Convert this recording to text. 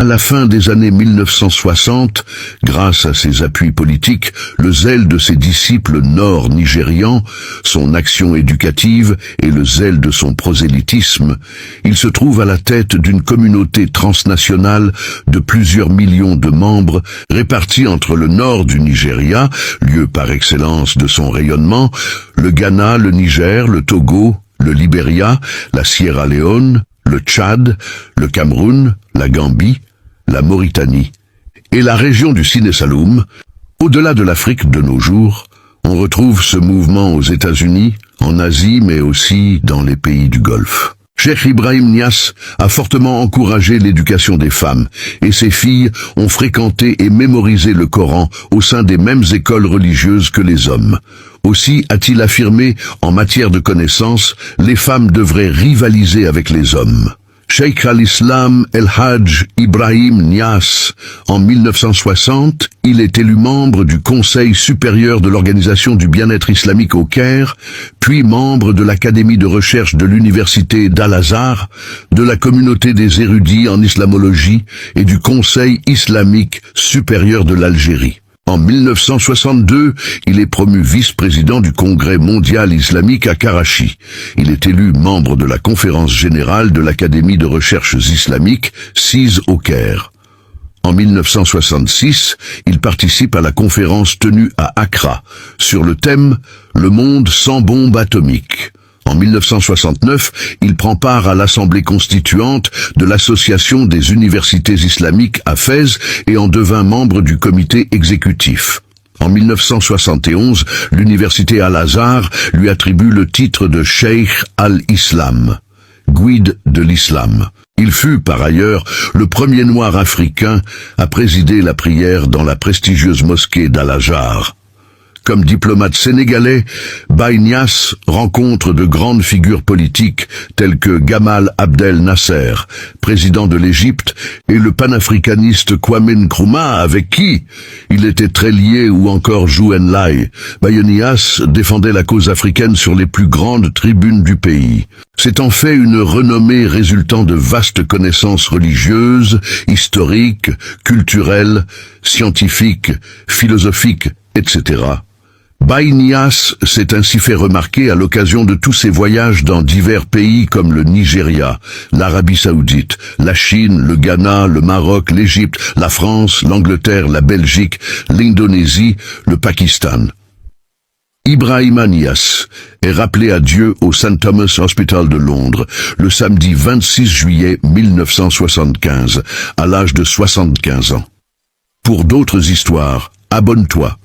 À la fin des années 1960, grâce à ses appuis politiques, le zèle de ses disciples nord-nigérians, son action éducative et le zèle de son prosélytisme, il se trouve à la tête d'une communauté transnationale de plusieurs millions de membres répartis entre le nord du Nigeria, lieu par excellence de son rayonnement, le Ghana, le Niger, le Togo, le Libéria, la Sierra Leone, le Tchad, le Cameroun, la Gambie, la Mauritanie et la région du Sine-Saloum. Au-delà de l'Afrique de nos jours, on retrouve ce mouvement aux États-Unis, en Asie, mais aussi dans les pays du Golfe. Cheikh Ibrahim Niasse a fortement encouragé l'éducation des femmes, et ses filles ont fréquenté et mémorisé le Coran au sein des mêmes écoles religieuses que les hommes. Aussi a-t-il affirmé, en matière de connaissances, les femmes devraient rivaliser avec les hommes. Cheikh al-Islam el-Hajj Ibrahim Niasse. En 1960, il est élu membre du Conseil supérieur de l'Organisation du bien-être islamique au Caire, puis membre de l'Académie de recherche de l'Université d'Al-Azhar, de la communauté des érudits en islamologie et du Conseil islamique supérieur de l'Algérie. En 1962, il est promu vice-président du Congrès mondial islamique à Karachi. Il est élu membre de la conférence générale de l'Académie de recherches islamiques, CIS au Caire. En 1966, il participe à la conférence tenue à Accra, sur le thème « Le monde sans bombe atomique ». En 1969, il prend part à l'Assemblée constituante de l'Association des universités islamiques à Fès et en devint membre du comité exécutif. En 1971, l'université Al-Azhar lui attribue le titre de Cheikh al-Islam, guide de l'islam. Il fut, par ailleurs, le premier noir africain à présider la prière dans la prestigieuse mosquée d'Al-Azhar. Comme diplomate sénégalais, Baye Niasse rencontre de grandes figures politiques telles que Gamal Abdel Nasser, président de l'Égypte, et le panafricaniste Kwame Nkrumah, avec qui il était très lié, ou encore Zhou Enlai. Baye Niasse défendait la cause africaine sur les plus grandes tribunes du pays. C'est en fait une renommée résultant de vastes connaissances religieuses, historiques, culturelles, scientifiques, philosophiques, etc. Baye Niasse s'est ainsi fait remarquer à l'occasion de tous ses voyages dans divers pays comme le Nigeria, l'Arabie Saoudite, la Chine, le Ghana, le Maroc, l'Égypte, la France, l'Angleterre, la Belgique, l'Indonésie, le Pakistan. Ibrahima Niasse est rappelé à Dieu au St. Thomas Hospital de Londres le samedi 26 juillet 1975, à l'âge de 75 ans. Pour d'autres histoires, abonne-toi.